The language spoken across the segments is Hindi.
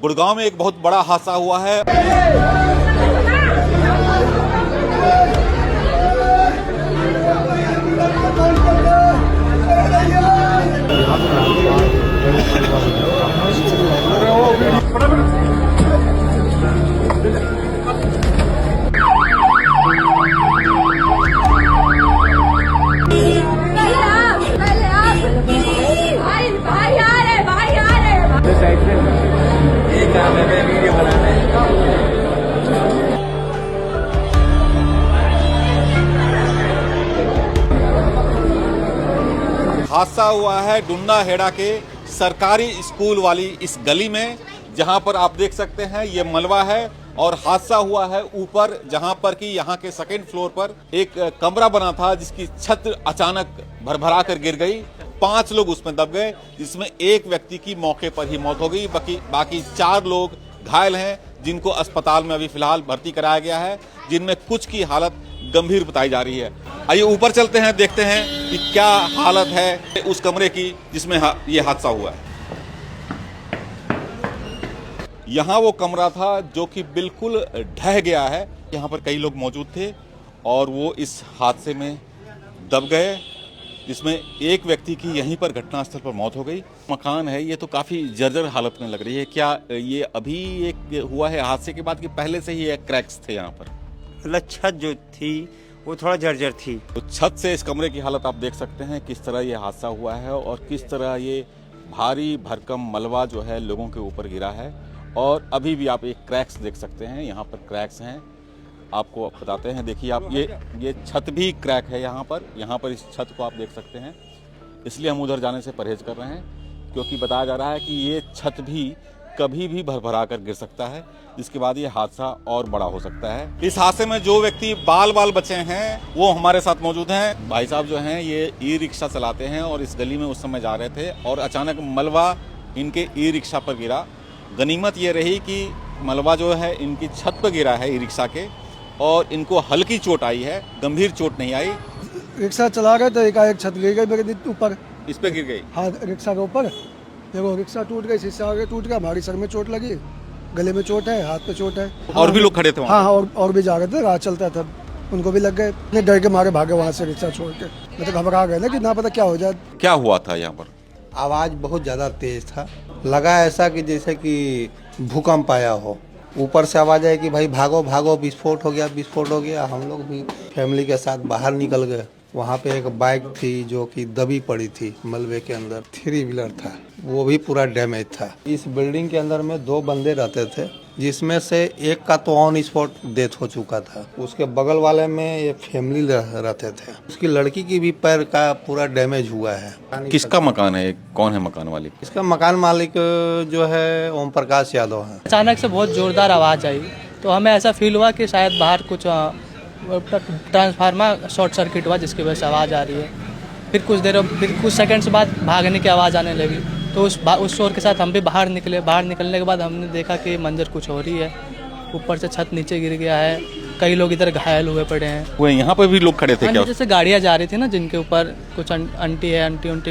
गुड़गांव में एक बहुत बड़ा हादसा हुआ है। हादसा हुआ है डुंडा हेड़ा के सरकारी स्कूल वाली इस गली में, जहां पर आप देख सकते हैं ये मलबा है और हादसा हुआ है ऊपर, जहां पर कि यहां के सेकंड फ्लोर पर एक कमरा बना था जिसकी छत अचानक भरभरा कर गिर गई। 5 लोग उसमें दब गए, जिसमें एक व्यक्ति की मौके पर ही मौत हो गई। बाकी 4 लोग घायल हैं, जिनको अस्पताल में अभी फिलहाल भर्ती कराया गया है, जिनमें कुछ की हालत गंभीर बताई जा रही है। आइए ऊपर चलते हैं, देखते हैं कि क्या हालत है उस कमरे की जिसमें ये हादसा हुआ है। यहाँ वो कमरा था जो कि बिल्कुल ढह गया है। यहाँ पर कई लोग मौजूद थे और वो इस हादसे में दब गए, जिसमें एक व्यक्ति की यहीं पर घटनास्थल पर मौत हो गई। मकान है ये तो काफी जर्जर हालत में लग रही है। क्या ये अभी एक हुआ है हादसे के बाद कि पहले से ही एक क्रैक्स थे यहाँ पर? मतलब छत जो थी वो थोड़ा जर्जर थी। तो छत से इस कमरे की हालत आप देख सकते हैं किस तरह ये हादसा हुआ है और किस तरह ये भारी भरकम मलबा जो है लोगों के ऊपर गिरा है। और अभी भी आप एक क्रैक्स देख सकते हैं, यहाँ पर क्रैक्स हैं, आपको बताते हैं। देखिए आप ये छत भी क्रैक है यहाँ पर इस छत को आप देख सकते हैं। इसलिए हम उधर जाने से परहेज कर रहे हैं, क्योंकि बताया जा रहा है कि ये छत भी कभी भी भरभरा कर गिर सकता है, जिसके बाद ये हादसा और बड़ा हो सकता है। इस हादसे में जो व्यक्ति बाल बचे हैं वो हमारे साथ मौजूद हैं। भाई साहब जो हैं ये ई रिक्शा चलाते हैं और इस गली में उस समय जा रहे थे और अचानक मलबा इनके ई रिक्शा पर गिरा। गनीमत ये रही कि मलबा जो है इनकी छत पर गिरा है ई रिक्शा के, और इनको हल्की चोट आई है, गंभीर चोट नहीं आई। रिक्शा चला रहे थे, एकाएक छत गिर गई मेरे ऊपर। इस पे गिर गई? हाँ, रिक्शा के ऊपर। देखो रिक्शा टूट गई, शीशा आगे टूट गया, हमारी सर में चोट लगी, गले में चोट है, हाथ पे चोट है। और भी लोग खड़े थे वहाँ? हाँ, और भी जा रहे थे, रात चलता था, उनको भी लग गए। डर के मारे भागे वहाँ से रिक्शा छोड़ के। मैं तो घबरा गए ना कि ना पता क्या हो जाए। क्या हुआ था यहाँ पर? आवाज़ बहुत ज़्यादा तेज था, लगा ऐसा कि जैसे कि भूकंप आया हो। ऊपर से आवाज़ आई कि भाई भागो भागो, विस्फोट हो गया। हम लोग भी फैमिली के साथ बाहर निकल गए। वहाँ पे एक बाइक थी जो कि दबी पड़ी थी मलबे के अंदर, 3 व्हीलर था, वो भी पूरा डैमेज था। इस बिल्डिंग के अंदर में 2 बंदे रहते थे, जिसमें से एक का तो ऑन स्पॉट डेथ हो चुका था। उसके बगल वाले में ये फैमिली रहते थे। उसकी लड़की की भी पैर का पूरा डैमेज हुआ है। किसका मकान है? कौन है मकान मालिक? इसका मकान मालिक जो है ओम प्रकाश यादव है। अचानक से बहुत जोरदार आवाज़ आई तो हमें ऐसा फील हुआ कि शायद बाहर कुछ ट्रांसफार्मर शॉर्ट सर्किट हुआ, जिसकी वजह से आवाज़ आ रही है। फिर कुछ सेकंड्स बाद भागने की आवाज़ आने लगी, तो उस शोर के साथ हम भी बाहर निकले। बाहर निकलने के बाद हमने देखा कि मंजर कुछ हो रही है। ऊपर से छत नीचे गिर गया है, कई लोग इधर घायल हुए पड़े हैं। वो यहाँ पर भी लोग खड़े थे क्या? जैसे गाड़ियाँ जा रही थी ना, जिनके ऊपर कुछ आंटी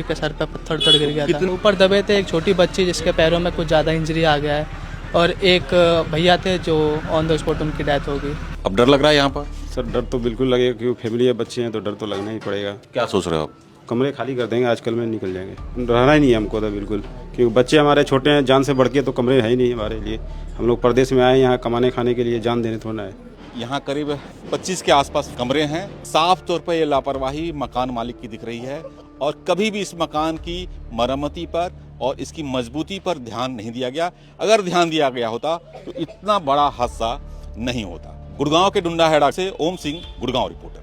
के सर पे पत्थर गिर गया था। ऊपर दबे थे एक छोटी बच्ची जिसके पैरों में कुछ ज़्यादा इंजरी आ गया है, और एक भैया थे जो ऑन द स्पॉट उनकी डेथ हो गई। अब डर लग रहा है यहाँ पर? सर डर तो बिल्कुल लगेगा, क्योंकि फैमिली है, बच्चे हैं, तो डर तो लगना ही पड़ेगा। क्या सोच रहे हो आप? कमरे खाली कर देंगे, आजकल में निकल जाएंगे। रहना ही नहीं है हमको तो बिल्कुल, क्योंकि बच्चे हमारे छोटे हैं, जान से बढ़ के तो कमरे है ही नहीं हमारे लिए। हम लोग परदेश में आए यहाँ कमाने खाने के लिए, जान देने थोड़ा है। यहाँ करीब 25 के आसपास कमरे हैं। साफ तौर पर यह लापरवाही मकान मालिक की दिख रही है, और कभी भी इस मकान की मरम्मती पर और इसकी मजबूती पर ध्यान नहीं दिया गया। अगर ध्यान दिया गया होता तो इतना बड़ा हादसा नहीं होता। गुड़गांव के डुंडा हेड़ा से ओम सिंह, गुड़गांव रिपोर्टर।